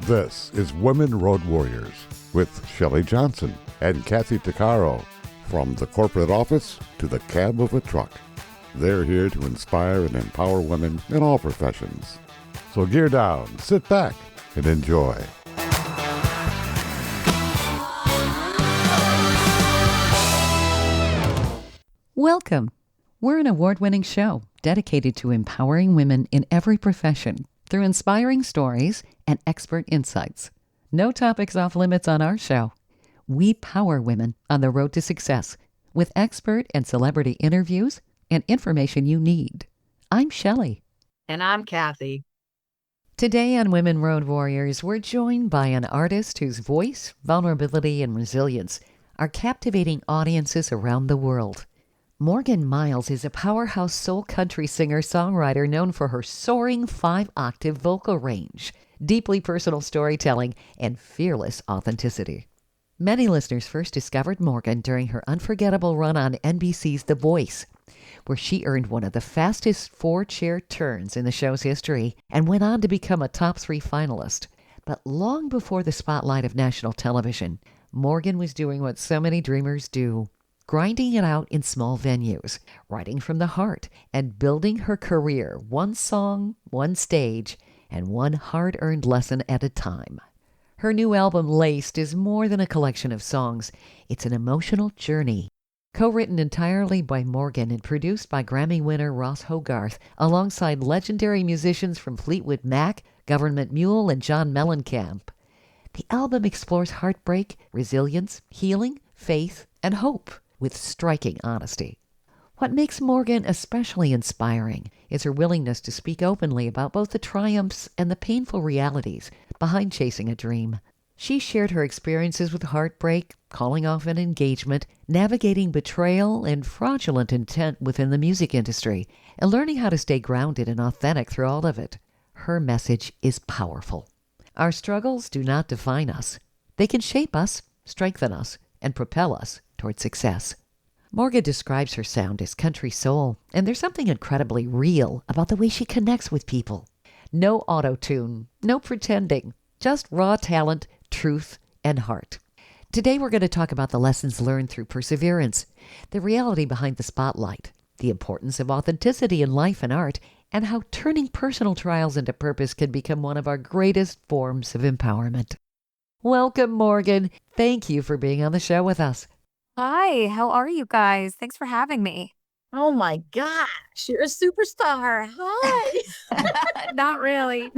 This is Women Road Warriors with Shelley Johnson and Kathy Tuccaro. From the corporate office to the cab of a truck, they're here to inspire and empower women in all professions. So gear down, sit back, and enjoy. Welcome. We're an award-winning show dedicated to empowering women in every profession through inspiring stories and expert insights. No topics off limits on our show. We power women on the road to success with expert and celebrity interviews and information you need. I'm Shelley. And I'm Kathy. Today on Women Road Warriors, we're joined by an artist whose voice, vulnerability, and resilience are captivating audiences around the world. Morgan Myles is a powerhouse soul country singer-songwriter known for her soaring 5-octave vocal range, deeply personal storytelling, and fearless authenticity. Many listeners first discovered Morgan during her unforgettable run on NBC's The Voice, where she earned one of the fastest 4-chair turns in the show's history and went on to become a top 3 finalist. But long before the spotlight of national television, Morgan was doing what so many dreamers do, grinding it out in small venues, writing from the heart, and building her career one song, one stage, and one hard-earned lesson at a time. Her new album, Laced, is more than a collection of songs. It's an emotional journey. Co-written entirely by Morgan and produced by Grammy winner Ross Hogarth, alongside legendary musicians from Fleetwood Mac, Government Mule, and John Mellencamp. The album explores heartbreak, resilience, healing, faith, and hope with striking honesty. What makes Morgan especially inspiring is her willingness to speak openly about both the triumphs and the painful realities behind chasing a dream. She shared her experiences with heartbreak, calling off an engagement, navigating betrayal and fraudulent intent within the music industry, and learning how to stay grounded and authentic through all of it. Her message is powerful. Our struggles do not define us. They can shape us, strengthen us, and propel us toward success. Morgan describes her sound as country soul, and there's something incredibly real about the way she connects with people. No auto-tune, no pretending, just raw talent, truth, and heart. Today we're going to talk about the lessons learned through perseverance, the reality behind the spotlight, the importance of authenticity in life and art, and how turning personal trials into purpose can become one of our greatest forms of empowerment. Welcome, Morgan. Thank you for being on the show with us. Hi, how are you guys? Thanks for having me. Oh my gosh, you're a superstar. Hi. Not really.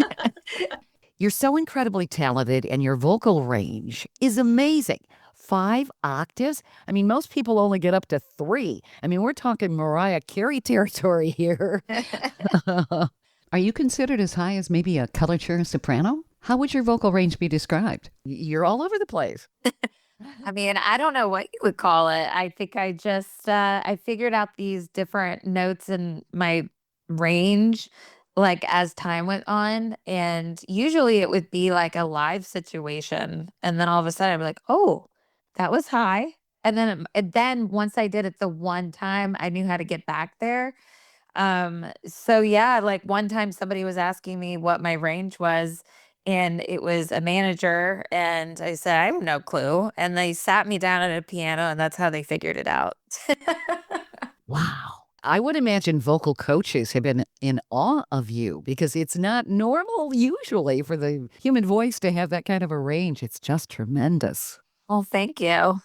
You're so incredibly talented, and your vocal range is amazing. 5 octaves? I mean, most people only get up to 3. I mean, we're talking Mariah Carey territory here. Are you considered as high as maybe a color soprano? How would your vocal range be described? You're all over the place. I mean, I don't know what you would call it. I think I just, I figured out these different notes in my range, like as time went on. And usually it would be like a live situation. And then all of a sudden I'd be like, oh, that was high. And then once I did it the one time, I knew how to get back there. So yeah, like one time somebody was asking me what my range was, and it was a manager, and I said, I have no clue. And they sat me down at a piano, and that's how they figured it out. Wow. I would imagine vocal coaches have been in awe of you because it's not normal usually for the human voice to have that kind of a range. It's just tremendous. Well, thank you.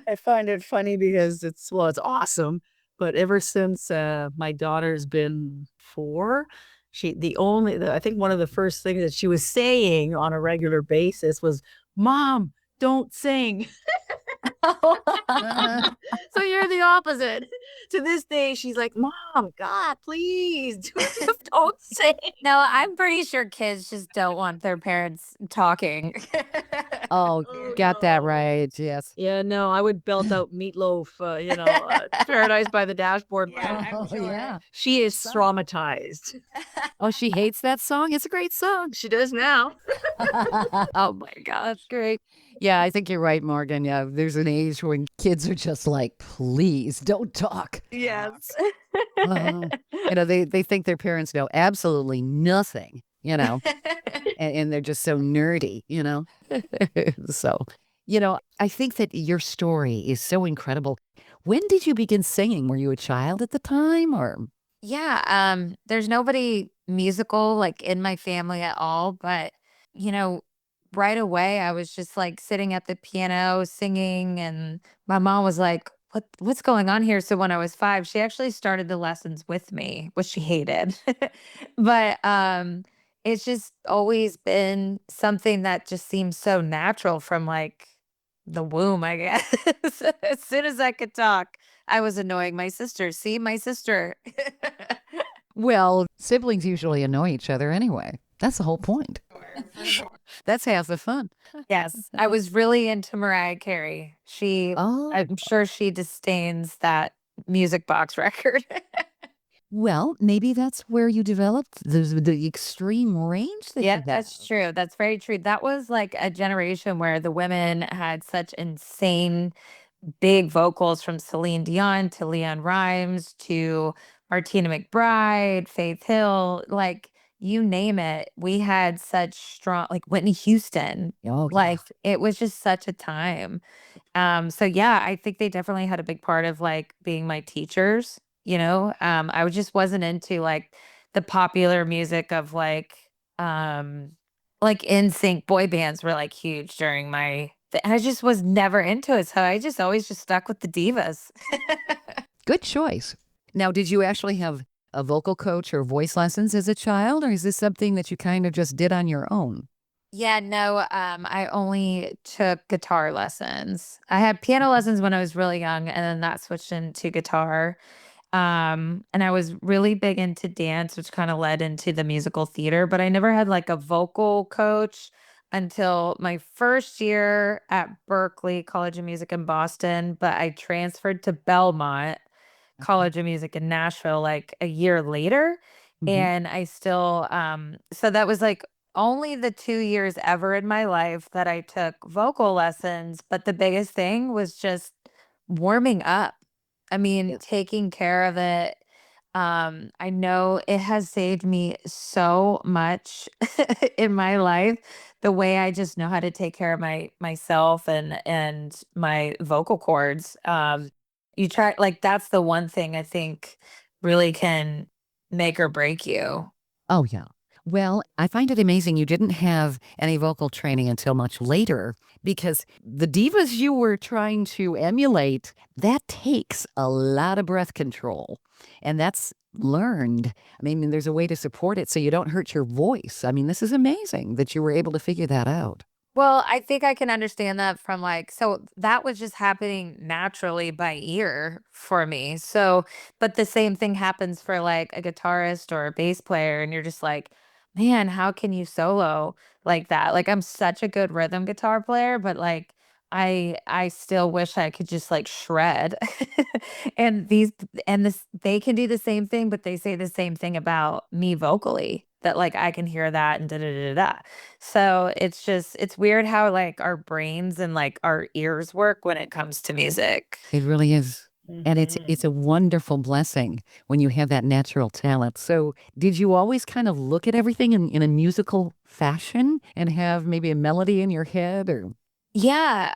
I find it funny because it's awesome. But ever since my daughter's been 4, I think one of the first things that she was saying on a regular basis was, Mom, don't sing. So you're the opposite. To this day, she's like, Mom, God, please don't sing. No, I'm pretty sure kids just don't want their parents talking. Oh, got that right. Yes. Yeah, no, I would belt out Meatloaf, Paradise by the Dashboard. Oh, yeah. She is traumatized. Oh, she hates that song? It's a great song. She does now. Oh, my gosh. Great. Yeah, I think you're right, Morgan. Yeah, there's an age when kids are just like, please don't talk. Yes. They think their parents know absolutely nothing. and they're just so nerdy, So, I think that your story is so incredible. When did you begin singing? Were you a child at the time or? Yeah, there's nobody musical like in my family at all, but you know, right away I was just like sitting at the piano singing and my mom was like, what's going on here?" So when I was 5, she actually started the lessons with me, which she hated. But it's just always been something that just seems so natural from like the womb, I guess. As soon as I could talk, I was annoying my sister. See, my sister. Well, siblings usually annoy each other anyway. That's the whole point. That's half the fun. Yes, I was really into Mariah Carey. Oh, I'm sure she disdains that music box record. well, maybe that's where you developed the extreme range that you Yep, have. that's true. That's very true. That was like a generation where the women had such insane big vocals from Celine Dion to Leon Rimes to Martina McBride, Faith Hill, like you name it. We had such strong, like Whitney Houston. Oh, yeah. Like it was just such a time. So yeah, I think they definitely had a big part of like being my teachers, you know. Just wasn't into like the popular music of like in sync boy bands were like huge during I just was never into it. So I just always just stuck with the divas. Good choice. Now, did you actually have a vocal coach or voice lessons as a child, or is this something that you kind of just did on your own? Yeah, no, I only took guitar lessons. I had piano lessons when I was really young, and then that switched into guitar. And I was really big into dance, which kind of led into the musical theater, but I never had like a vocal coach until my first year at Berklee College of Music in Boston, but I transferred to Belmont Okay. College of Music in Nashville like a year later. Mhm. And I still, so that was like only the 2 years ever in my life that I took vocal lessons. But the biggest thing was just warming up. I mean, Yeah. taking care of it. I know it has saved me so much in my life. The way I just know how to take care of myself and my vocal cords. You try like that's the one thing I think really can make or break you. Oh, yeah. Well, I find it amazing you didn't have any vocal training until much later because the divas you were trying to emulate, that takes a lot of breath control. And that's learned. I mean, there's a way to support it so you don't hurt your voice. I mean, this is amazing that you were able to figure that out. Well, I think I can understand that from like, so that was just happening naturally by ear for me. So, but the same thing happens for like a guitarist or a bass player, and you're just like, man, how can you solo like that? Like, I'm such a good rhythm guitar player, but like, I still wish I could just like shred. And they can do the same thing, but they say the same thing about me vocally that like I can hear that and da da da da. So it's weird how like our brains and like our ears work when it comes to music. It really is. And it's Mhm. a wonderful blessing when you have that natural talent. So, did you always kind of look at everything in a musical fashion and have maybe a melody in your head or Yeah,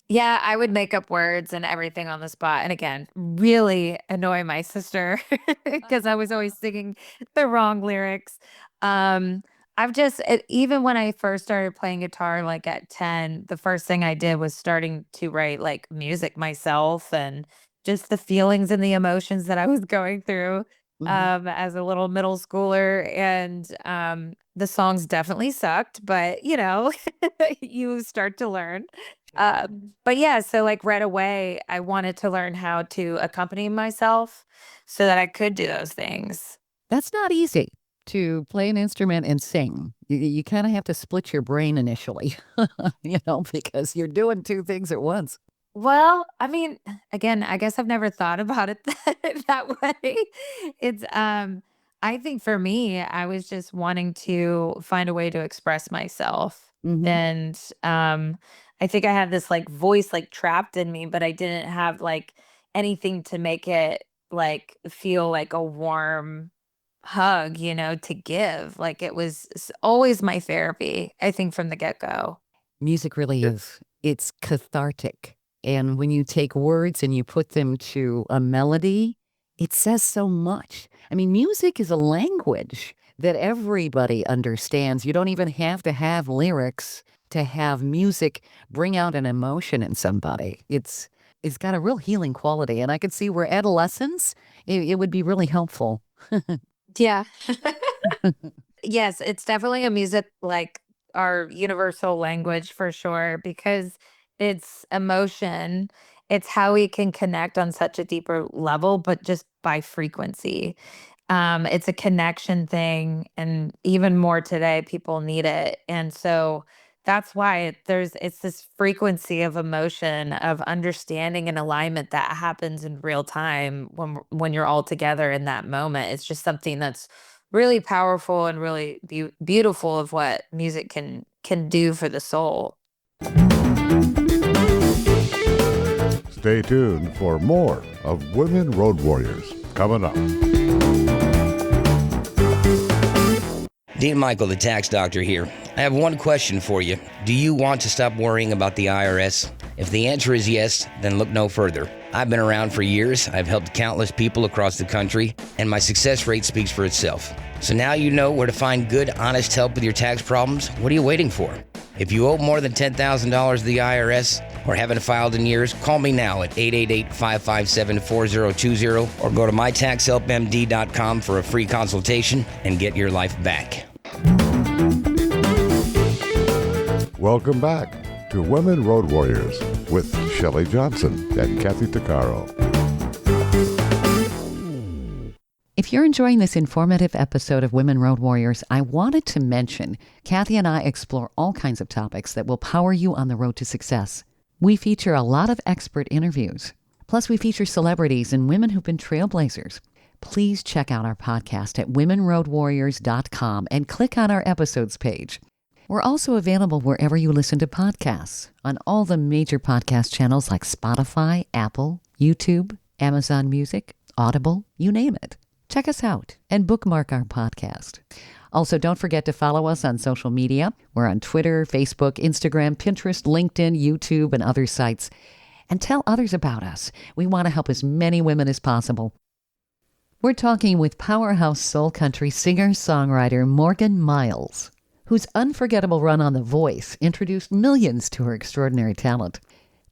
yeah, I would make up words and everything on the spot, and again, really annoy my sister because I was always singing the wrong lyrics. Um, even when I first started playing guitar, like at 10, the first thing I did was starting to write like music myself and just the feelings and the emotions that I was going through Mhm. as a little middle schooler. And the songs definitely sucked, but you start to learn. But yeah, so like right away, I wanted to learn how to accompany myself so that I could do those things. That's not easy to play an instrument and sing. You kind of have to split your brain initially, because you're doing two things at once. Well, I mean, again, I guess I've never thought about it that way. It's I think for me, I was just wanting to find a way to express myself. Hmm. And I think I had this like voice like trapped in me, but I didn't have like anything to make it like feel like a warm hug, to give. Like it was always my therapy, I think, from the get-go. Music really is. It's cathartic. And when you take words and you put them to a melody, it says so much. I mean, music is a language that everybody understands. You don't even have to have lyrics to have music bring out an emotion in somebody. It's got a real healing quality. And I could see where adolescents, it would be really helpful. Yeah. Yes, it's definitely a music like our universal language for sure, because it's emotion. It's how we can connect on such a deeper level, but just by frequency. It's a connection thing, and even more today, people need it. And so that's why it's this frequency of emotion, of understanding and alignment that happens in real time when you're all together in that moment. It's just something that's really powerful and really beautiful of what music can do for the soul. Stay tuned for more of Women Road Warriors coming up. Dean Michael, the tax doctor here. I have one question for you. Do you want to stop worrying about the IRS? If the answer is yes, then look no further. I've been around for years. I've helped countless people across the country, and my success rate speaks for itself. So now you know where to find good, honest help with your tax problems. What are you waiting for? If you owe more than $10,000 to the IRS or haven't filed in years, call me now at 888-557-4020 or go to mytaxhelpmd.com for a free consultation and get your life back. Welcome back to Women Road Warriors with Shelley Johnson and Kathy Tuccaro. If you're enjoying this informative episode of Women Road Warriors, I wanted to mention Kathy and I explore all kinds of topics that will power you on the road to success. We feature a lot of expert interviews. Plus, we feature celebrities and women who've been trailblazers. Please check out our podcast at womenroadwarriors.com and click on our episodes page. We're also available wherever you listen to podcasts, on all the major podcast channels like Spotify, Apple, YouTube, Amazon Music, Audible, you name it. Check us out and bookmark our podcast. Also, don't forget to follow us on social media. We're on Twitter, Facebook, Instagram, Pinterest, LinkedIn, YouTube, and other sites. And tell others about us. We want to help as many women as possible. We're talking with powerhouse soul country singer-songwriter Morgan Myles, whose unforgettable run on The Voice introduced millions to her extraordinary talent.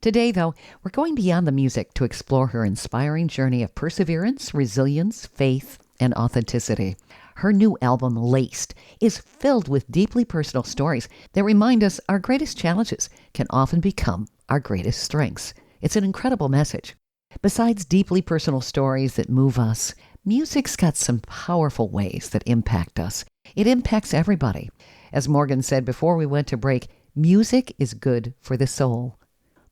Today, though, we're going beyond the music to explore her inspiring journey of perseverance, resilience, faith, and authenticity. Her new album, Laced, is filled with deeply personal stories that remind us our greatest challenges can often become our greatest strengths. It's an incredible message. Besides deeply personal stories that move us, music's got some powerful ways that impact us. It impacts everybody. As Morgan said before we went to break, music is good for the soul.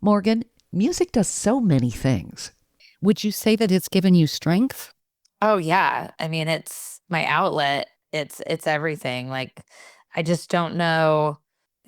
Morgan, music does so many things. Would you say that it's given you strength? Oh yeah. I mean, it's my outlet. It's everything. Like, I just don't know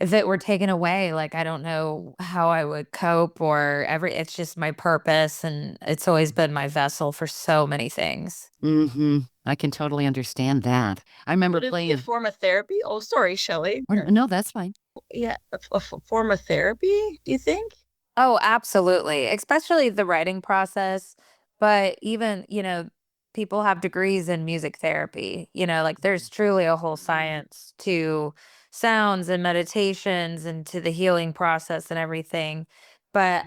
if it were taken away. Like, I don't know how I would cope it's just my purpose, and it's always been my vessel for so many things. Mm-hmm. I can totally understand that. I remember Would it be playing a form of therapy? Oh, sorry, Shelley. No, that's fine. Yeah, a form of therapy, do you think? Oh, absolutely. Especially the writing process. But even, people have degrees in music therapy. Like there's truly a whole science to sounds and meditations and to the healing process and everything. But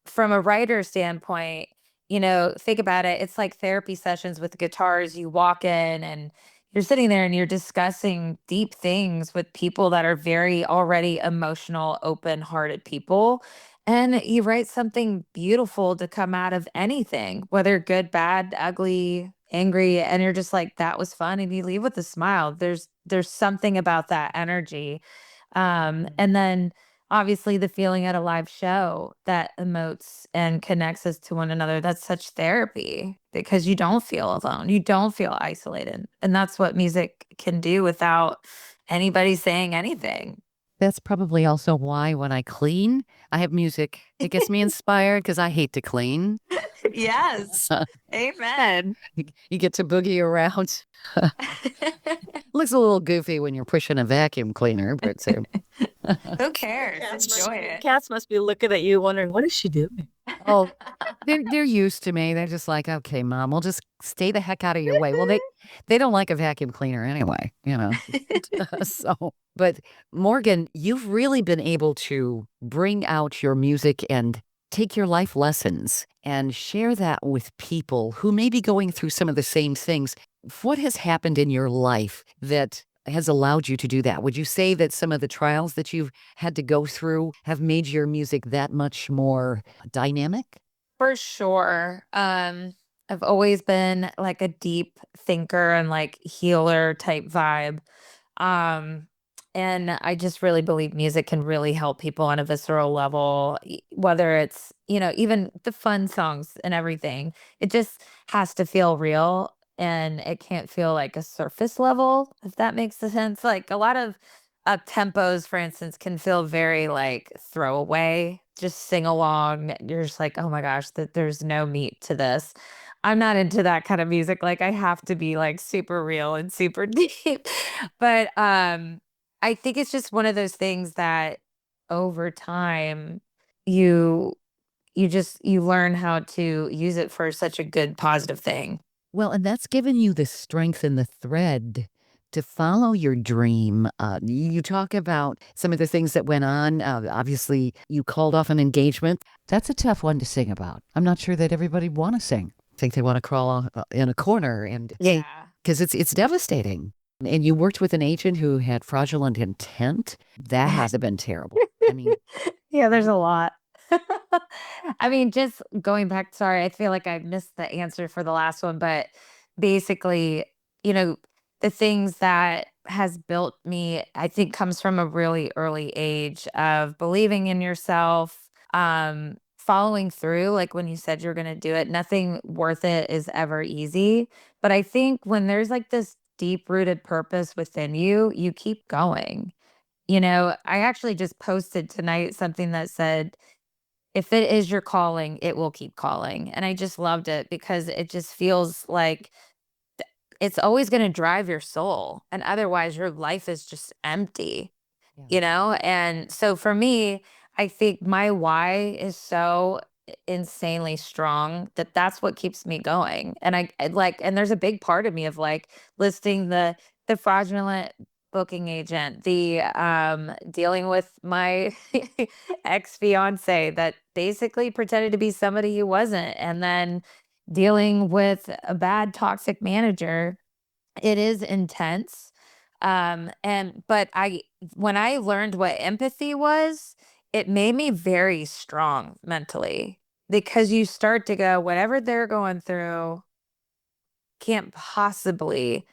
from a writer standpoint, think about it. It's like therapy sessions with guitars. You walk in and you're sitting there and you're discussing deep things with people that are very already emotional, open-hearted people. And you write something beautiful to come out of anything, whether good, bad, ugly, angry, and you're just like, that was fun, and you leave with a smile. There's something about that energy. And then obviously the feeling at a live show that emotes and connects us to one another. That's such therapy because you don't feel alone. You don't feel isolated. And that's what music can do without anybody saying anything. That's probably also why when I clean, I have music. It gets me inspired because I hate to clean. Yes. Amen. You get to boogie around. Looks a little goofy when you're pushing a vacuum cleaner, but Who cares? Enjoy it. Cats must be looking at you wondering, what is she doing? oh, they're used to me. They're just like, okay, mom, we'll just stay the heck out of your way. Well, they don't like a vacuum cleaner anyway, you know. But Morgan, you've really been able to bring out your music and take your life lessons and share that with people who may be going through some of the same things. What has happened in your life that has allowed you to do that? Would you say that some of the trials that you've had to go through have made your music that much more dynamic? For sure. I've always been like a deep thinker and like healer type vibe. Um, and I just really believe music can really help people on a visceral level, whether it's, even the fun songs and everything. It just has to feel real and it can't feel like a surface level, if that makes sense. Like a lot of up tempos, for instance, can feel very like throwaway, just sing along. You're just like, oh my gosh, that there's no meat to this. I'm not into that kind of music. Like I have to be like super real and super deep. But I think it's just one of those things that over time you you learn how to use it for such a good positive thing. Well, and that's given you the strength and the thread to follow your dream. You talk about some of the things that went on. Obviously, you called off an engagement. That's a tough one to sing about. I'm not sure that everybody want to sing. I think they want to crawl in a corner, and Yeah. because it's devastating. And you worked with an agent who had fraudulent intent. That has been terrible. I mean, Yeah, there's a lot. I mean, just going back, sorry, I feel like I missed the answer for the last one, but basically, you know, the things that has built me, I think comes from a really early age of believing in yourself, following through, like when you said you're going to do it, nothing worth it is ever easy. But I think when there's like this deep rooted purpose within you, you keep going. I actually just posted tonight something that said, if it is your calling, it will keep calling. And I just loved it because it just feels like it's always going to drive your soul. And otherwise, your life is just empty, yeah. And so for me, I think my why is so insanely strong that that's what keeps me going. And and there's a big part of me of like listing the fraudulent booking agent, the dealing with my ex fiance that basically pretended to be somebody who wasn't, and then dealing with a bad toxic manager. It is intense. But when I learned what empathy was, it made me very strong mentally because you start to go, whatever they're going through can't possibly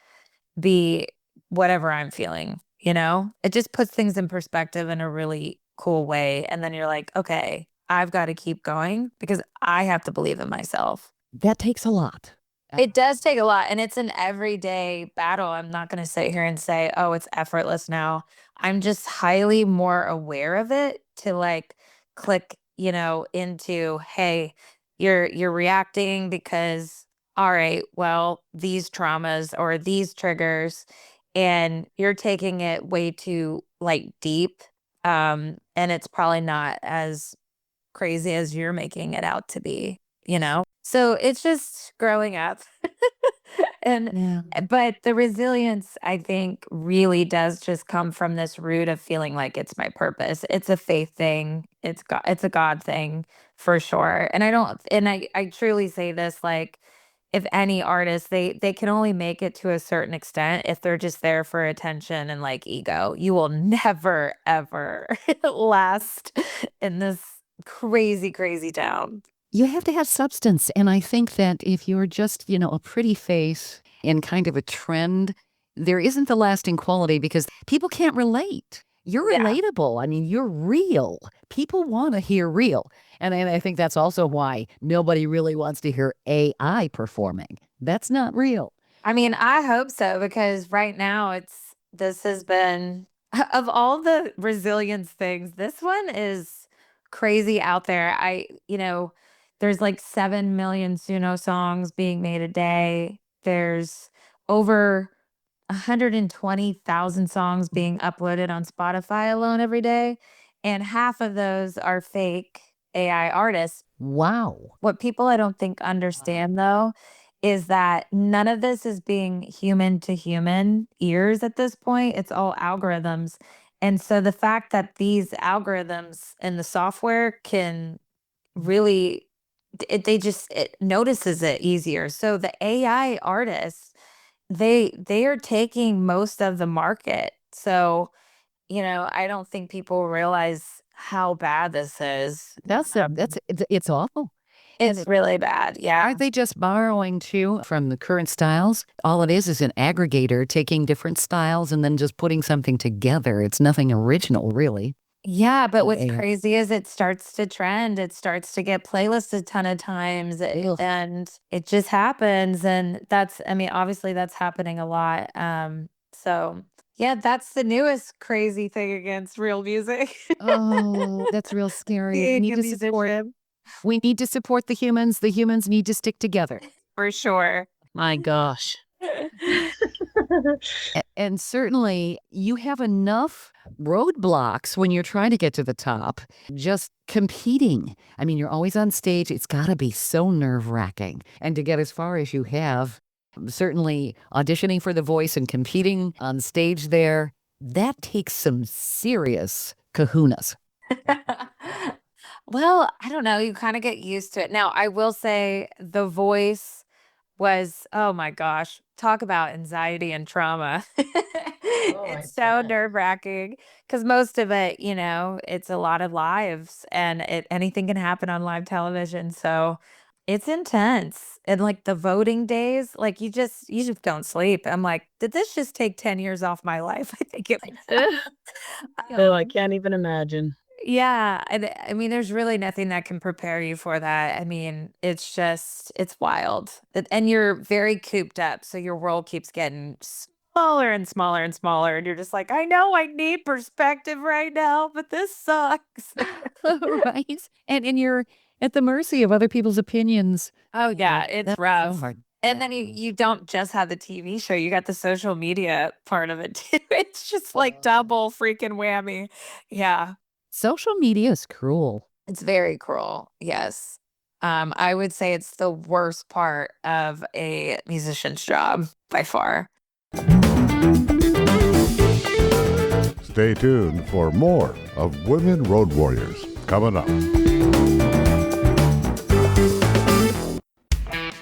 be whatever I'm feeling, It just puts things in perspective in a really cool way. And then you're like, okay, I've got to keep going because I have to believe in myself. That takes a lot. It does take a lot, and it's an everyday battle. I'm not gonna sit here and say, "Oh, it's effortless now." I'm just highly more aware of it to, like, click, into, "Hey, you're reacting because, all right, well, these traumas or these triggers, and you're taking it way too, like, deep, and it's probably not as crazy as you're making it out to be, So it's just growing up. and Yeah. but the resilience I think really does just come from this root of feeling like it's my purpose. It's a faith thing. It's a God thing for sure. And I don't and I truly say this like if any artist they can only make it to a certain extent if they're just there for attention and like ego. You will never ever last in this crazy, crazy town. You have to have substance. And I think that if you're just, a pretty face and kind of a trend, there isn't the lasting quality because people can't relate. You're Yeah. relatable. I mean, you're real. People want to hear real. And I think that's also why nobody really wants to hear AI performing. That's not real. I mean, I hope so because right now this has been of all the resilience things, this one is crazy out there. There's like 7 million Suno songs being made a day. There's over 120,000 songs being uploaded on Spotify alone every day, and half of those are fake AI artists. Wow. What people I don't think understand though is that none of this is being human to human ears at this point. It's all algorithms. And so the fact that these algorithms and the software can really it notices it easier. So the AI artists, they are taking most of the market. So, I don't think people realize how bad this is. It's awful. It's really bad. Yeah. Aren't they just borrowing too from the current styles? All it is an aggregator taking different styles and then just putting something together. It's nothing original, really. Yeah, but what's AI. crazy is it starts to trend. It starts to get playlists a ton of times, Ugh. and it just happens. And obviously that's happening a lot. So yeah, that's the newest crazy thing against real music. Oh, that's real scary. Being a musician, We need to support the humans. The humans need to stick together. for sure. My gosh. And certainly you have enough roadblocks when you're trying to get to the top, just competing. I mean, you're always on stage. It's got to be so nerve-wracking. And to get as far as you have, certainly auditioning for The Voice and competing on stage there, that takes some serious kahunas. Well, I don't know. You kind of get used to it. Now, I will say The Voice was, oh my gosh, talk about anxiety and trauma. It's so nerve-wracking because most of it, it's a lot of lives, and anything can happen on live television. So it's intense. And like the voting days, like you just don't sleep. I'm like, did this just take 10 years off my life? I think it Oh, I can't even imagine. Yeah, and I mean, there's really nothing that can prepare you for that. I mean, it's wild. And you're very cooped up, so your world keeps getting smaller and smaller and smaller, and you're just like, I know I need perspective right now, but this sucks. Right? And you're at the mercy of other people's opinions. Oh yeah, it's That's so rough. hard. And then you don't just have the TV show, you got the social media part of it too. It's just like double freaking whammy. Yeah. Social media is cruel. It's very cruel. Yes. I would say it's the worst part of a musician's job by far. Stay tuned for more of Women Road Warriors coming up.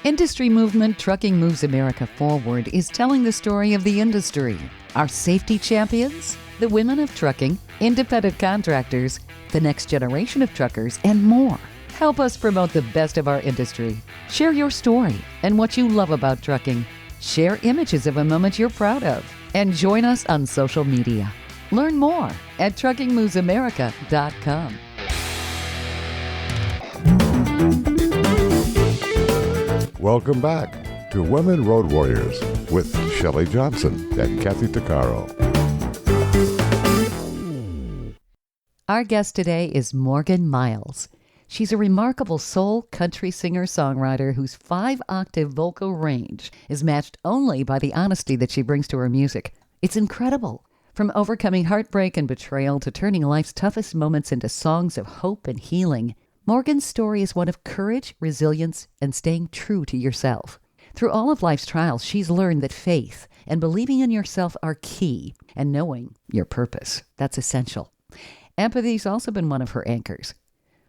Industry movement Trucking Moves America Forward is telling the story of the industry. Our safety champions, the women of trucking, independent contractors, the next generation of truckers, and more. Help us promote the best of our industry. Share your story and what you love about trucking. Share images of a moment you're proud of. And join us on social media. Learn more at truckingmovesamerica.com. Welcome back to Women Road Warriors with Shelley Johnson and Kathy Tuccaro. Our guest today is Morgan Myles. She's a remarkable soul country singer-songwriter whose 5-octave vocal range is matched only by the honesty that she brings to her music. It's incredible. From overcoming heartbreak and betrayal to turning life's toughest moments into songs of hope and healing, Morgan's story is one of courage, resilience, and staying true to yourself. Through all of life's trials, she's learned that faith and believing in yourself are key, and knowing your purpose. That's essential. Empathy's also been one of her anchors.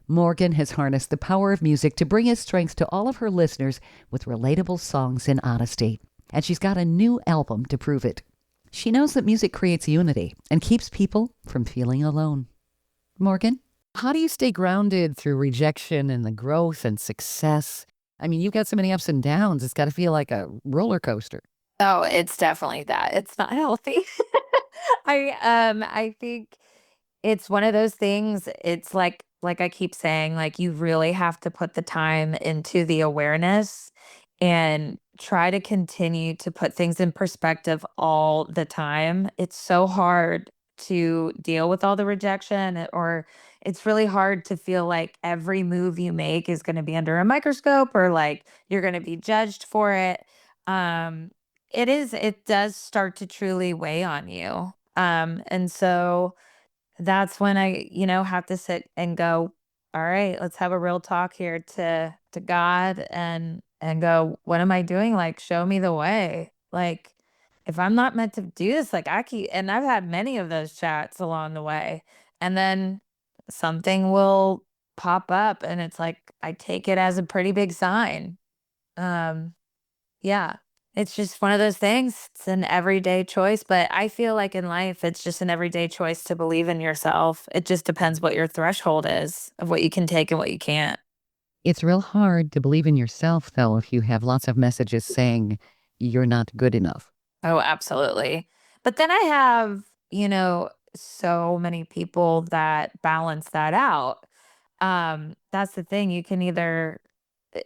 Morgan has harnessed the power of music to bring his strength to all of her listeners with relatable songs and honesty. And she's got a new album to prove it. She knows that music creates unity and keeps people from feeling alone. Morgan, how do you stay grounded through rejection and the growth and success? I mean, you've got so many ups and downs. It's got to feel like a roller coaster. Oh, it's definitely that. It's not healthy. I think it's one of those things. It's like I keep saying, like you really have to put the time into the awareness and try to continue to put things in perspective all the time. It's so hard to deal with all the rejection, or it's really hard to feel like every move you make is going to be under a microscope, or like you're going to be judged for it. Um, it does start to truly weigh on you. And so that's when I, have to sit and go, all right, let's have a real talk here to God, and go, what am I doing? Like, show me the way. Like, if I'm not meant to do this, like and I've had many of those chats along the way. And then something will pop up and it's like I take it as a pretty big sign. Um yeah. It's just one of those things. It's an everyday choice, but I feel like in life, it's just an everyday choice to believe in yourself. It just depends what your threshold is of what you can take and what you can't. It's real hard to believe in yourself, though, if you have lots of messages saying you're not good enough. Oh, absolutely. But then I have, so many people that balance that out. That's the thing. You can either,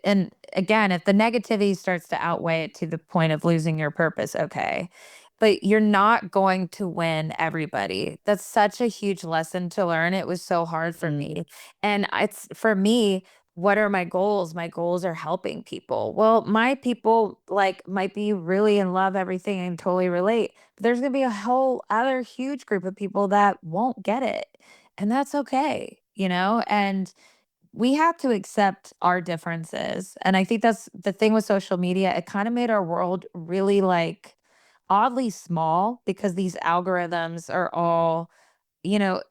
and again, if the negativity starts to outweigh it to the point of losing your purpose, okay. But you're not going to win everybody. That's such a huge lesson to learn. It was so hard for me. And it's for me, what are my goals? My goals are helping people. Well, my people like might be really in love everything and totally relate. But there's going to be a whole other huge group of people that won't get it. And that's okay. And we have to accept our differences. And I think that's the thing with social media. It kind of made our world really like oddly small because these algorithms are all,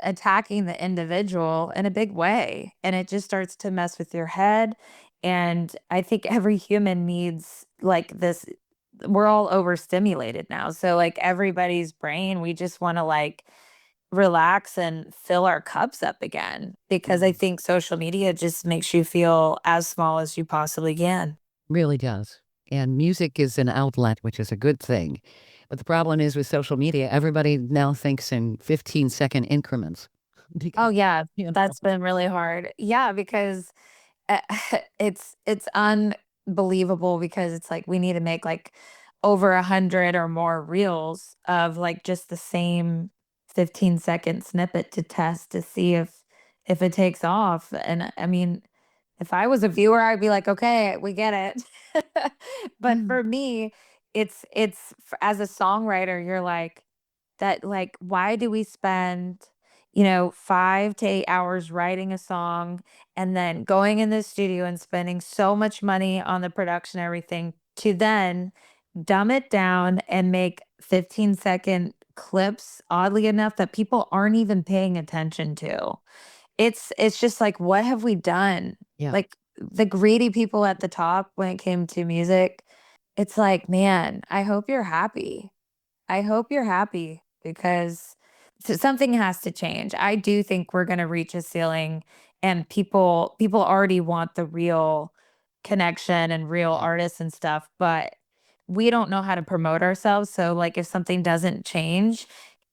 attacking the individual in a big way. And it just starts to mess with your head. And I think every human needs like this. We're all overstimulated now. So, like, everybody's brain, we just want to like relax and fill our cups up again because I think social media just makes you feel as small as you possibly can. Really does. And music is an outlet, which is a good thing. But the problem is with social media, everybody now thinks in 15-second increments. Oh yeah, You know. that's been really hard. Yeah, because uh, it's unbelievable because it's like we need to make like over 100 or more reels of like just the same 15-second snippet to test to see if it takes off. And I mean, if I was a viewer, I'd be like, okay, we get it. But Mm. for me, as a songwriter, you're like, that like, why do we spend, 5 to 8 hours writing a song and then going in the studio and spending so much money on the production, and everything, to then dumb it down and make 15-second clips, oddly enough, that people aren't even paying attention to. It's just like, what have we done? Yeah. Like, the greedy people at the top when it came to music, it's like, man, I hope you're happy. I hope you're happy because something has to change. I do think we're going to reach a ceiling, and people already want the real connection and real artists and stuff, but we don't know how to promote ourselves. So like if something doesn't change,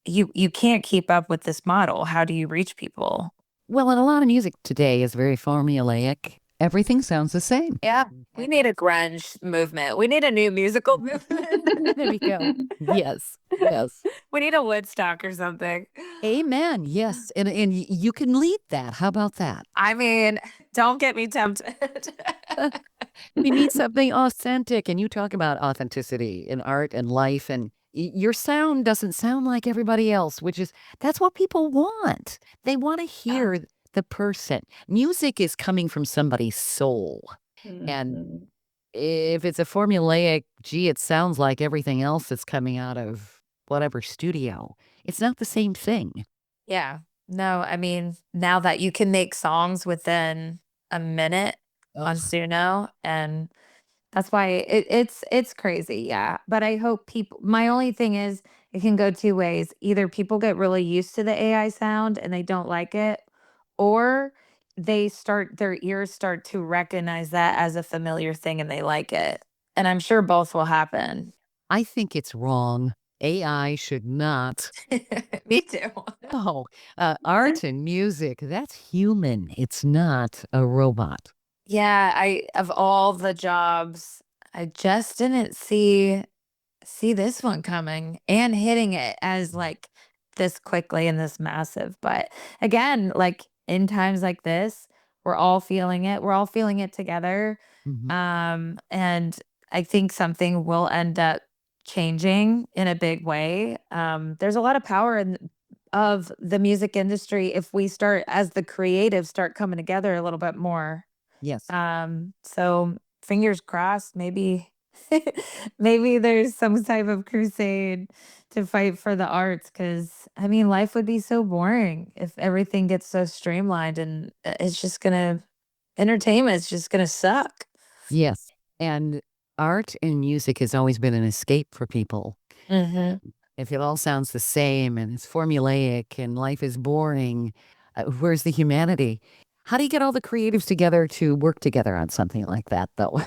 you can't keep up with this model. How do you reach people? Well, and a lot of music today is very formulaic. Everything sounds the same. Yeah, we need a grunge movement. We need a new musical movement. There we go. Yes. Yes. We need a Woodstock or something. Amen. Yes. And you can lead that. How about that? I mean, don't get me tempted. We need something authentic. And you talk about authenticity in art and life. And your sound doesn't sound like everybody else, that's what people want. They want to hear the person. Music is coming from somebody's soul. And if it's a formulaic, gee, it sounds like everything else that's coming out of whatever studio, it's not the same thing. Yeah. No, I mean, now that you can make songs within a minute on Suno, and that's why it's crazy. Yeah. But I hope my only thing is it can go two ways. Either people get really used to the AI sound and they don't like it, or their ears start to recognize that as a familiar thing and they like it. And I'm sure both will happen. I think it's wrong. AI should not. Me too. Oh, art and music, that's human. It's not a robot. Yeah, of all the jobs, I just didn't see this one coming and hitting it as like this quickly and this massive. But again, like in times like this, we're all feeling it. We're all feeling it together. Mhm. And I think something will end up changing in a big way. There's a lot of power of the music industry if we start, as the creatives, start coming together a little bit more. Yes. So fingers crossed, maybe maybe there's some type of crusade to fight for the arts, because I mean life would be so boring if everything gets so streamlined, and it's just gonna entertainment's just gonna suck. Yes. And art and music has always been an escape for people. Hmm. If it all sounds the same and it's formulaic and life is boring, where's the humanity? How do you get all the creatives together to work together on something like that, though?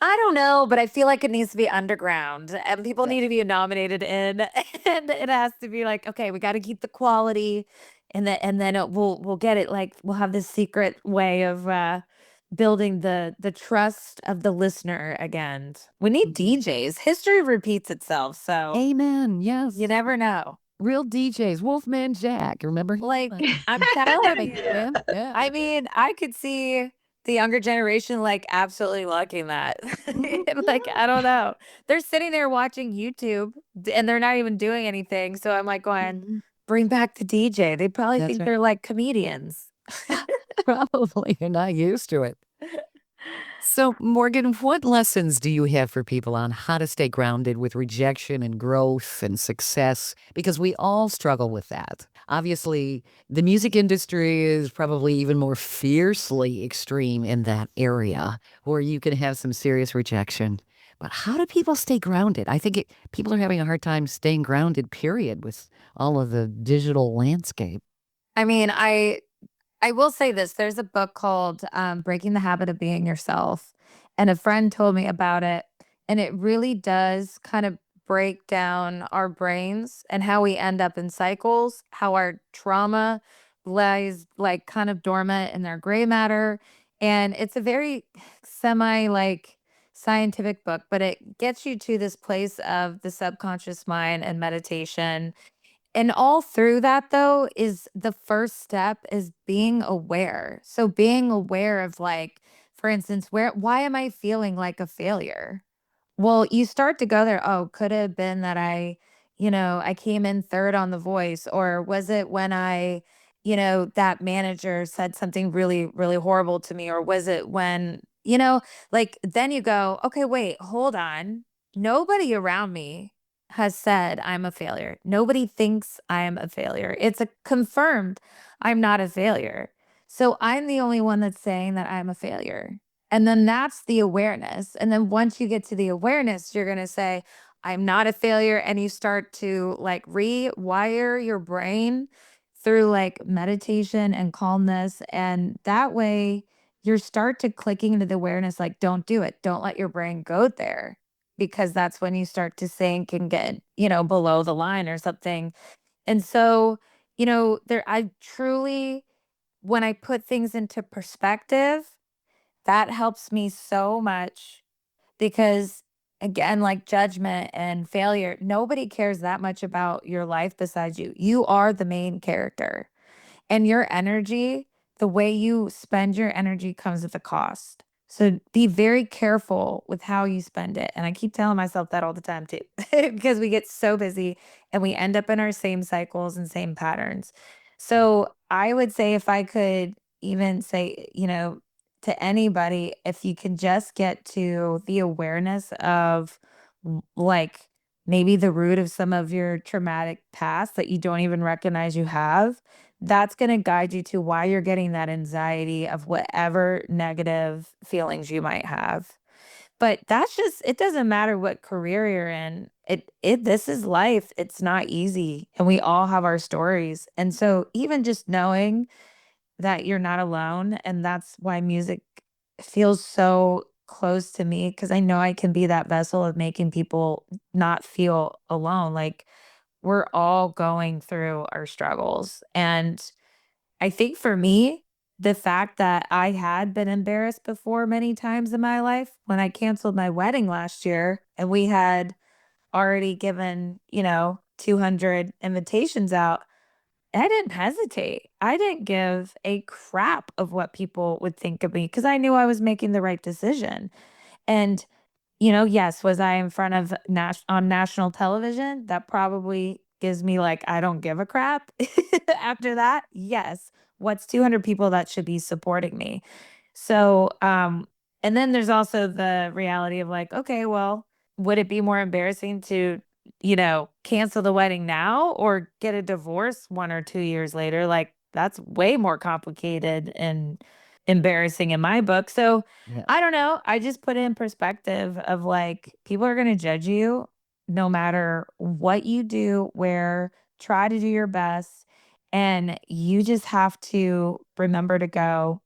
I don't know, but I feel like it needs to be underground and people Yeah. need to be nominated in and it has to be like, okay, we got to keep the quality and then we'll get it, like we'll have this secret way of building the trust of the listener again. We need Mhm. DJs. History repeats itself, so Amen. you Yes. never know. Real DJs. Wolfman Jack. Remember him? Like, I'm telling you. Yeah. Yeah. I mean, I could see the younger generation like absolutely liking that. Mhm. Like, I don't know. They're sitting there watching YouTube and they're not even doing anything. So I'm like going, Mhm. bring back the DJ. They probably That's think right. they're like comedians. Probably. You're not used to it. So, Morgan, what lessons do you have for people on how to stay grounded with rejection and growth and success? Because we all struggle with that. Obviously, the music industry is probably even more fiercely extreme in that area where you can have some serious rejection. But how do people stay grounded? I think people are having a hard time staying grounded, period, with all of the digital landscape. I mean, I will say this, there's a book called, Breaking the Habit of Being Yourself, and a friend told me about it, and it really does kind of break down our brains and how we end up in cycles, how our trauma lies, like, kind of dormant in their gray matter, and it's a very semi, like, scientific book, but it gets you to this place of the subconscious mind and meditation, and all through that though is the first step is being aware. So being aware of, like, for instance, why am I feeling like a failure? Well, you start to go there, oh, could have been that I came in third on The Voice, or was it when that manager said something really, really horrible to me, or was it like then you go, okay, wait, hold on. Nobody around me has said I'm a failure. Nobody thinks I am a failure. It's a confirmed I'm not a failure. So I'm the only one that's saying that I'm a failure. And then that's the awareness. And then once you get to the awareness, you're going to say, I'm not a failure. And you start to like rewire your brain through like meditation and calmness. And that way you start to clicking into the awareness, like, don't do it. Don't let your brain go there, because that's when you start to sink and get, below the line or something. And so, I truly, when I put things into perspective, that helps me so much because, again, like judgment and failure, nobody cares that much about your life besides you. You are the main character. And your energy, the way you spend your energy comes with a cost. So be very careful with how you spend it. And I keep telling myself that all the time too, because we get so busy and we end up in our same cycles and same patterns. So I would say, if I could even say, to anybody, if you can just get to the awareness of like maybe the root of some of your traumatic past that you don't even recognize you have, that's going to guide you to why you're getting that anxiety of whatever negative feelings you might have. But that's just, it doesn't matter what career you're in. This is life. It's not easy. And we all have our stories. And so even just knowing that you're not alone, and that's why music feels so close to me, because I know I can be that vessel of making people not feel alone. Like, we're all going through our struggles. And I think for me, the fact that I had been embarrassed before many times in my life, when I canceled my wedding last year and we had already given, 200 invitations out, I didn't hesitate. I didn't give a crap of what people would think of me because I knew I was making the right decision. And, yes, was I in front of on national television? That probably gives me like, I don't give a crap. After that, yes. What's 200 people that should be supporting me? So, and then there's also the reality of like, okay, well, would it be more embarrassing to, cancel the wedding now or get a divorce 1 or 2 years later? Like, that's way more complicated and embarrassing in my book. So, Yeah. I don't know. I just put it in perspective of like, people are going to judge you no matter what you do, where, try to do your best. And you just have to remember to go,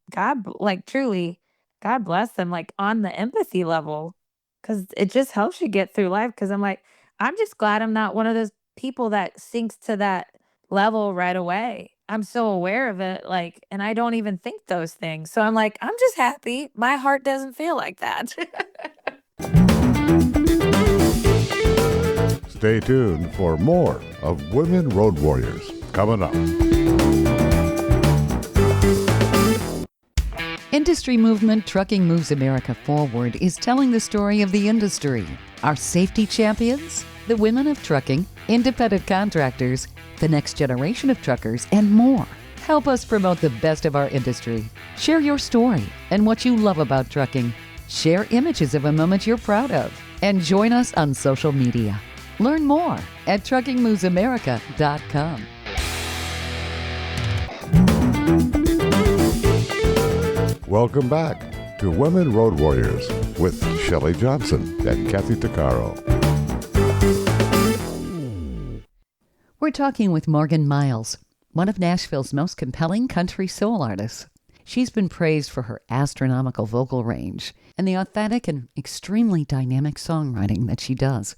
like truly, God bless them, like on the empathy level, because it just helps you get through life. Cause I'm like, I'm just glad I'm not one of those people that sinks to that level right away. I'm so aware of it, like, and I don't even think those things. So I'm like, I'm just happy. My heart doesn't feel like that. Stay tuned for more of Women Road Warriors coming up. Industry movement Trucking Moves America Forward is telling the story of the industry. Our safety champions, the women of trucking, independent contractors, the next generation of truckers, and more. Help us promote the best of our industry. Share your story and what you love about trucking. Share images of a moment you're proud of. And join us on social media. Learn more at truckingmovesamerica.com. Welcome back to Women Road Warriors with Shelley Johnson and Kathy Tuccaro. We're talking with Morgan Myles, one of Nashville's most compelling country soul artists. She's been praised for her astronomical vocal range and the authentic and extremely dynamic songwriting that she does.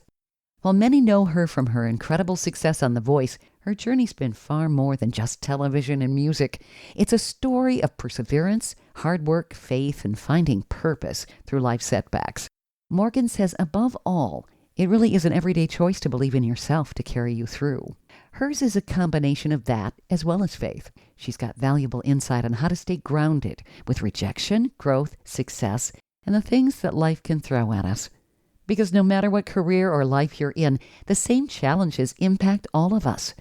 While many know her from her incredible success on The Voice, her journey's been far more than just television and music. It's a story of perseverance, hard work, faith, and finding purpose through life setbacks. Morgan says, above all, it really is an everyday choice to believe in yourself to carry you through. Hers is a combination of that as well as faith. She's got valuable insight on how to stay grounded with rejection, growth, success, and the things that life can throw at us. Because no matter what career or life you're in, the same challenges impact all of us.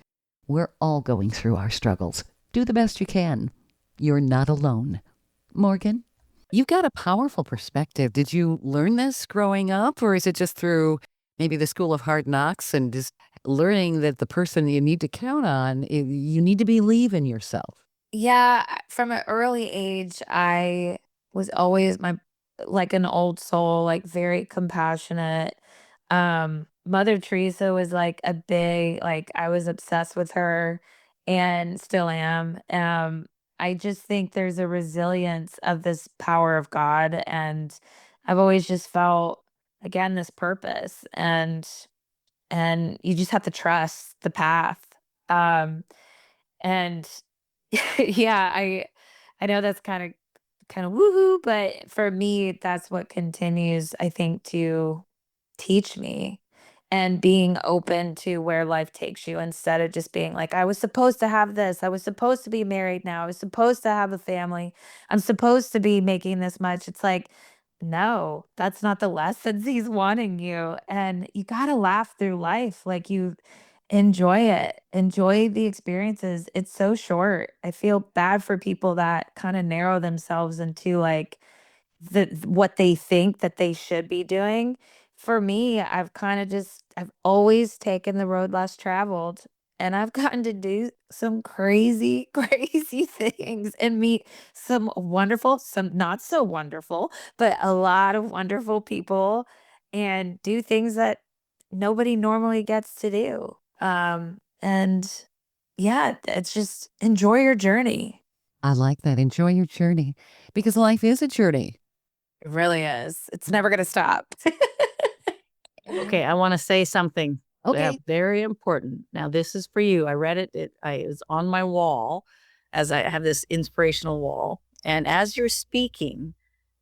We're all going through our struggles. Do the best you can. You're not alone. Morgan, you've got a powerful perspective. Did you learn this growing up, or is it just through maybe the school of hard knocks and just learning that the person you need to count on, you need to believe in yourself? Yeah, from an early age, I was always like an old soul, like very compassionate. Mother Teresa was like a big, like I was obsessed with her and still am. I just think there's a resilience of this power of God, and I've always just felt again this purpose, and you just have to trust the path. Um, and yeah, I know that's kind of woohoo, but for me, that's what continues, I think, to teach me and being open to where life takes you instead of just being like, I was supposed to have this. I was supposed to be married now. I was supposed to have a family. I'm supposed to be making this much. It's like, no, that's not the lessons he's wanting you. And you got to laugh through life. Like you enjoy it, enjoy the experiences. It's so short. I feel bad for people that kind of narrow themselves into like, what they think that they should be doing. For me, I've always taken the road less traveled, and I've gotten to do some crazy, crazy things and meet some wonderful, some not so wonderful, but a lot of wonderful people and do things that nobody normally gets to do. And yeah, it's just enjoy your journey. I like that. Enjoy your journey, because life is a journey. It really is. It's never gonna stop. Okay, I want to say something Okay. very important. Now, this is for you. I read it. It was on my wall, as I have this inspirational wall. And as you're speaking,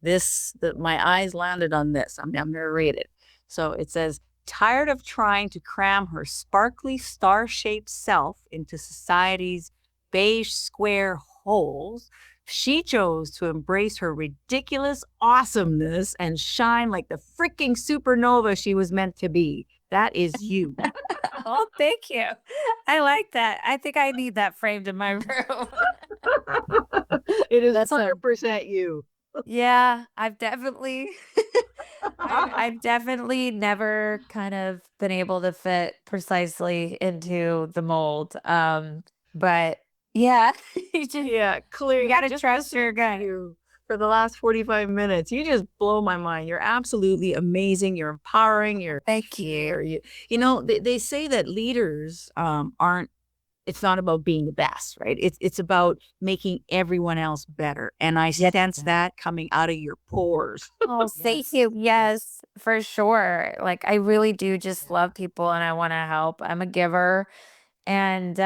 my eyes landed on this. I'm going to read it. So it says, Tired of trying to cram her sparkly star-shaped self into society's beige square holes, she chose to embrace her ridiculous awesomeness and shine like the freaking supernova she was meant to be. That is you. Oh, thank you. I like that. I think I need that framed in my room. It is That's a- 100% you. Yeah, I've definitely I've definitely never kind of been able to fit precisely into the mold. But yeah, Yeah, clearly. you gotta Just trust your listening to gut. you for the last 45 minutes. You just blow my mind. You're absolutely amazing. You're empowering. Thank you. They say that leaders aren't, it's not about being the best, right? It's about making everyone else better. And I sense that coming out of your pores. Oh, thank you. Yes, for sure. Like I really do just love people and I want to help. I'm a giver. And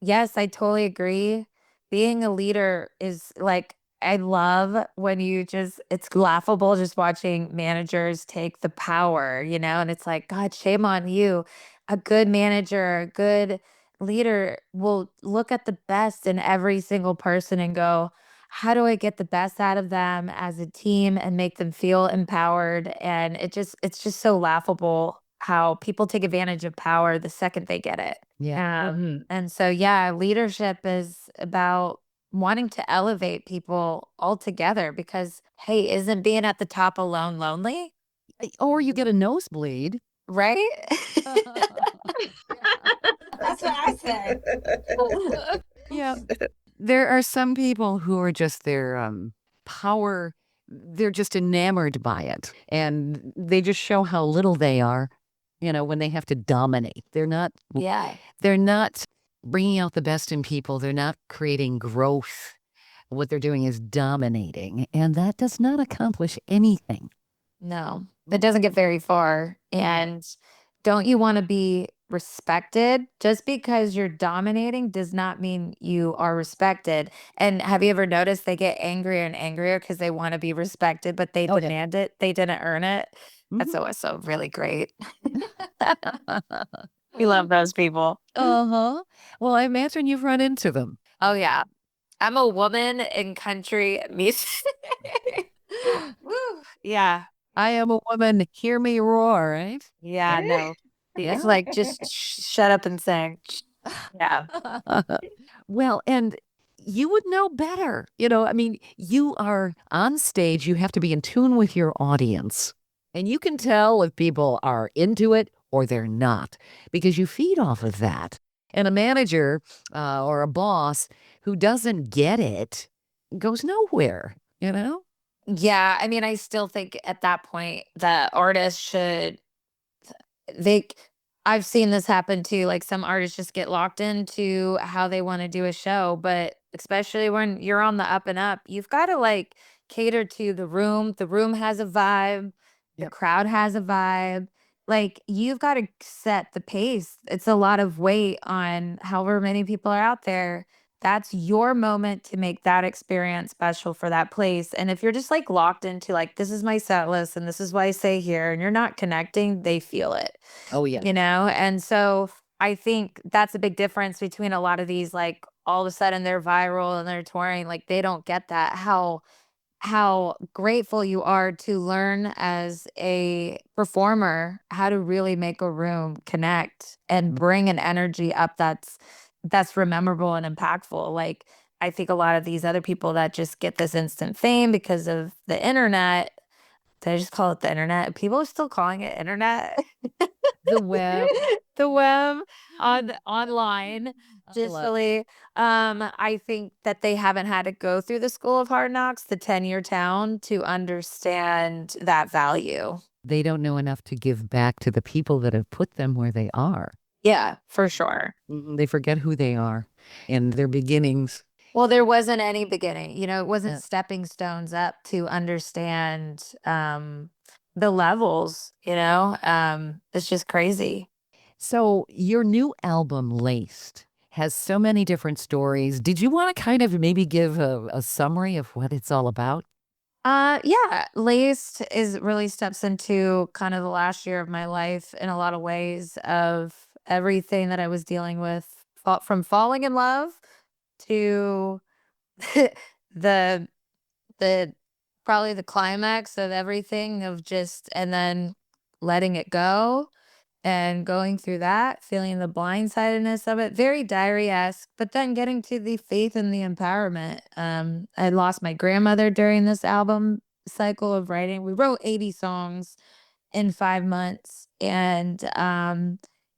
yes, I totally agree. Being a leader is like, I love when it's laughable just watching managers take the power, and it's like, God, shame on you. A good manager, a good leader will look at the best in every single person and go, how do I get the best out of them as a team and make them feel empowered? And it's just so laughable how people take advantage of power the second they get it. Yeah. And so, yeah, leadership is about wanting to elevate people altogether because, hey, isn't being at the top alone lonely? Or you get a nosebleed. Right? That's what I said. Yeah. There are some people who are just their power, they're just enamored by it. And they just show how little they are, when they have to dominate. Yeah. They're not bringing out the best in people. They're not creating growth. What they're doing is dominating. And that does not accomplish anything. No, it doesn't get very far. And don't you want to be respected? Just because you're dominating does not mean you are respected. And have you ever noticed they get angrier and angrier because they want to be respected, but they Oh, yeah. demand it? They didn't earn it. That's Mhm. always so really great. We love those people. Uh-huh. Well, I imagine you've run into them. Oh, yeah. I'm a woman in country music. Woo. Yeah. I am a woman, hear me roar, right? Yeah, no. Yeah. It's like just shut up and sing. Yeah. Well, and you would know better. I mean, you are on stage, you have to be in tune with your audience. And you can tell if people are into it or they're not because you feed off of that. And a manager or a boss who doesn't get it goes nowhere, Yeah, I mean, I still think at that point the artist should they I've seen this happen too. Like some artists just get locked into how they want to do a show, but especially when you're on the up and up, you've got to like cater to the room. The room has a vibe, the Yep. crowd has a vibe. Like you've got to set the pace. It's a lot of weight on however many people are out there. That's your moment to make that experience special for that place. And if you're just like locked into like, this is my set list and this is what I say here, and you're not connecting, they feel it. Oh, yeah. And so I think that's a big difference between a lot of these, like all of a sudden they're viral and they're touring, like they don't get that, how grateful you are to learn as a performer how to really make a room connect and bring an energy up that's memorable and impactful. Like I think a lot of these other people that just get this instant fame because of the internet, they just call it the internet. People are still calling it internet. The web. The web online digitally. I think that they haven't had to go through the school of hard knocks, the 10-year town, to understand that value. They don't know enough to give back to the people that have put them where they are. Yeah, for sure. They forget who they are and their beginnings. Well, there wasn't any beginning, it wasn't stepping stones up to understand the levels, it's just crazy. So your new album, Laced, has so many different stories. Did you want to kind of maybe give a summary of what it's all about? Yeah, Laced is really steps into kind of the last year of my life in a lot of ways of everything that I was dealing with, from falling in love to the the probably the climax of everything of just and then letting it go and going through that, feeling the blindsidedness of it, very diary-esque, but then getting to the faith and the empowerment. I lost my grandmother during this album cycle of writing. We wrote 80 songs in 5 months, and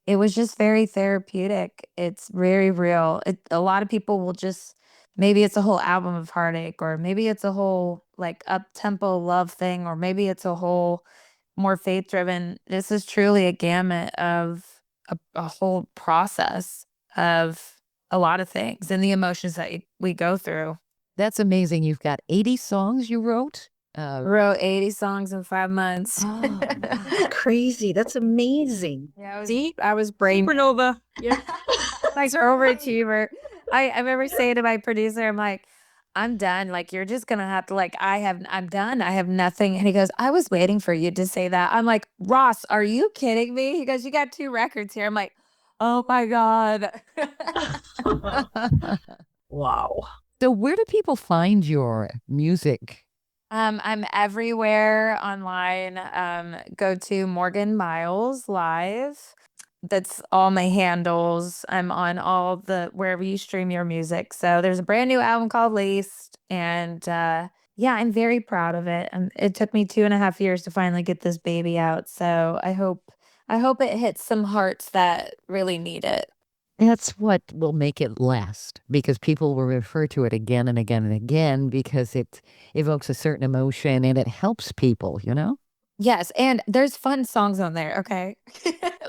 it was just very therapeutic. It's very real. A lot of people will just maybe it's a whole album of heartache, or maybe it's a whole like up tempo love thing, or maybe it's a whole more faith driven. This is truly a gamut of a whole process of a lot of things and the emotions that we go through. That's amazing. You've got 80 songs you wrote. Wrote 80 songs in 5 months. Oh, wow. Crazy. That's amazing. Yeah, See? I was brain Supernova. Yeah. like overachiever. I remember saying to my producer, I'm like, I'm done. Like, you're just gonna have to I'm done. I have nothing. And he goes, I was waiting for you to say that. I'm like, Ross, are you kidding me? He goes, you got 2 records here. I'm like, oh my God. Wow. So where do people find your music? I'm everywhere online. Go to Morgan Myles Live. That's all my handles. I'm on all the wherever you stream your music. So there's a brand new album called Laced, and yeah, I'm very proud of it. It took me 2.5 years to finally get this baby out. So I hope it hits some hearts that really need it. That's what will make it last, because people will refer to it again and again and again because it evokes a certain emotion and it helps people, you know? Yes, and there's fun songs on there, okay?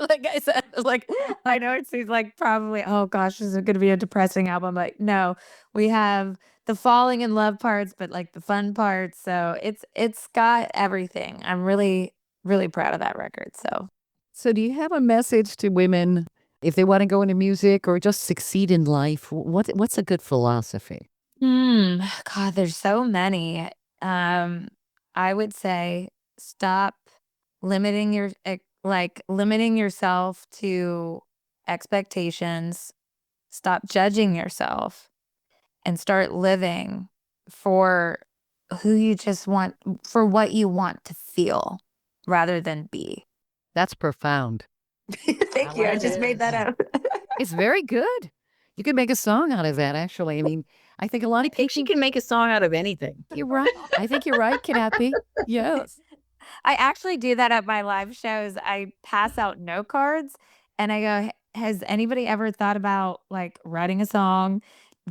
Like I said, like, I know it seems like probably, "Oh gosh, this is gonna be a depressing album," like, no, we have the falling in love parts, but, like, the fun parts, so it's got everything. I'm really, really proud of that record, so So do you have a message to women if they want to go into music or just succeed in life? What's a good philosophy? Hmm. God, there's so many. Um, I would say stop limiting yourself to expectations. Stop judging yourself and start living for who you just want, for what you want to feel rather than be. That's profound. Thank you. I just made that up. It's very good. You could make a song out of that, actually. I mean, I think a lot of I think she people. can make a song out of anything. You're right. I think you're right, Kathy. Yes. I actually do that at my live shows. I pass out note cards and I go, Has anybody ever thought about like writing a song?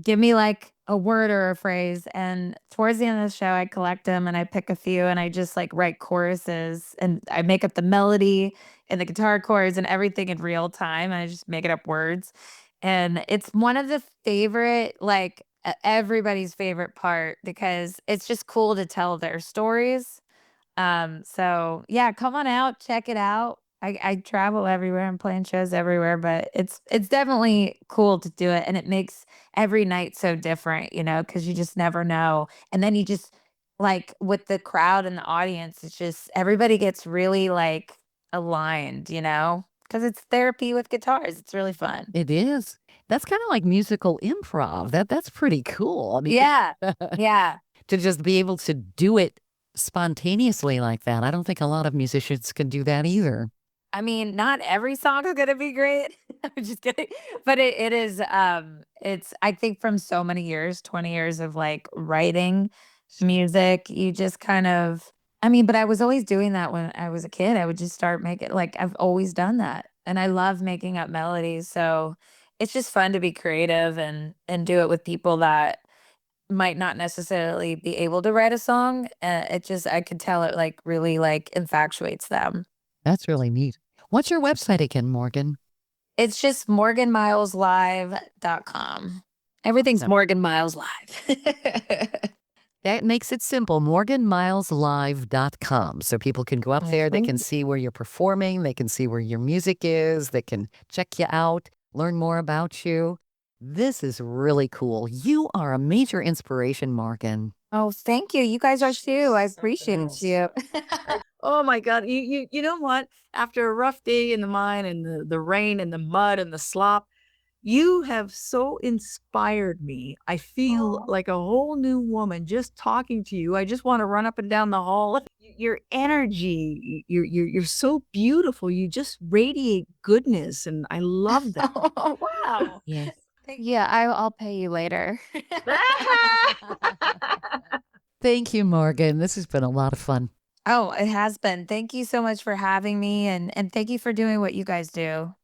Give me like a word or a phrase." And towards the end of the show, I collect them and I pick a few and I just like write choruses and I make up the melody and the guitar chords and everything in real time. And I just make it up words. And it's one of the favorite, like everybody's favorite part because it's just cool to tell their stories. So yeah, come on out, check it out. I travel everywhere. I'm playing shows everywhere, but it's definitely cool to do it. And it makes every night so different, because you just never know. And then you just like with the crowd and the audience, it's just everybody gets really like aligned, because it's therapy with guitars. It's really fun. It is. That's kind of like musical improv. That's pretty cool. I mean, Yeah. Yeah. to just be able to do it spontaneously like that. I don't think a lot of musicians can do that either. I mean, not every song is gonna be great. I'm just kidding. But it is, it's I think from so many years, 20 years of like writing music, you just kind of I mean, but I was always doing that when I was a kid. I would just start making like I've always done that. And I love making up melodies. So it's just fun to be creative and do it with people that might not necessarily be able to write a song. It just I could tell it like really like infatuates them. That's really neat. What's your website again, Morgan? It's just morganmyleslive.com. Everything's Awesome. Morgan Myles Live. That makes it simple. morganmyleslive.com. So people can go up there, they Mhm. can see where you're performing, they can see where your music is, they can check you out, learn more about you. This is really cool. You are a major inspiration, Morgan. Oh, thank you. You guys are too. I appreciate you. Oh my God. You know what? After a rough day in the mine and the rain and the mud and the slop, you have so inspired me. I feel like a whole new woman just talking to you. I just want to run up and down the hall. Your energy, you're so beautiful. You just radiate goodness, and I love that. Oh, wow. Yes. Yeah, I'll pay you later. Thank you, Morgan. This has been a lot of fun. Oh, it has been. Thank you so much for having me, and thank you for doing what you guys do.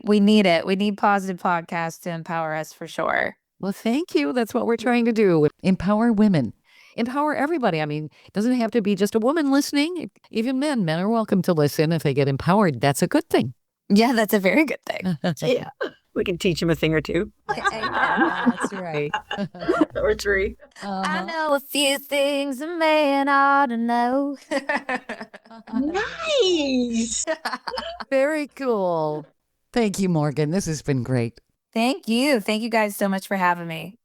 We need it. We need positive podcasts to empower us for sure. Well, thank you. That's what we're trying to do. Empower women. Empower everybody. I mean, it doesn't have to be just a woman listening. Even men. Men are welcome to listen. If they get empowered, that's a good thing. Yeah, that's a very good thing. Yeah. We can teach them a thing or two. That's right. Or three. I know a few things a man ought to know. Nice. Very cool. Thank you, Morgan. This has been great. Thank you. Thank you guys so much for having me.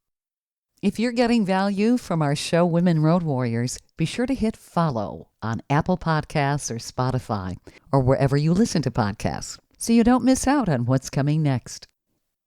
If you're getting value from our show, Women Road Warriors, be sure to hit follow on Apple Podcasts or Spotify or wherever you listen to podcasts so you don't miss out on what's coming next.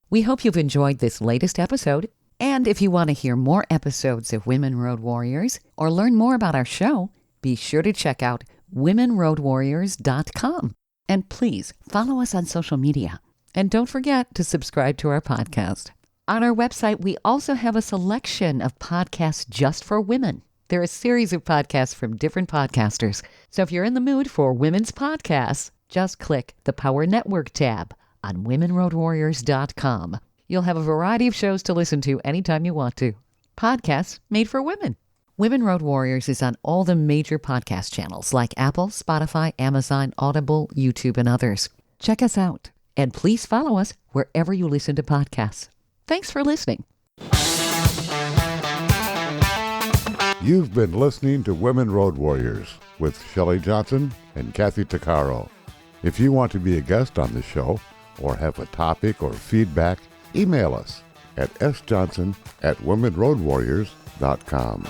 We hope you've enjoyed this latest episode. And if you want to hear more episodes of Women Road Warriors or learn more about our show, be sure to check out womenroadwarriors.com. And please follow us on social media. And don't forget to subscribe to our podcast. On our website, we also have a selection of podcasts just for women. There are a series of podcasts from different podcasters. So if you're in the mood for women's podcasts, just click the Power Network tab on womenroadwarriors.com. You'll have a variety of shows to listen to anytime you want to. Podcasts made for women. Women Road Warriors is on all the major podcast channels like Apple, Spotify, Amazon, Audible, YouTube, and others. Check us out. And please follow us wherever you listen to podcasts. Thanks for listening. You've been listening to Women Road Warriors with Shelley Johnson and Kathy Tuccaro. If you want to be a guest on the show or have a topic or feedback, email us at sjohnson@womenroadwarriors.com.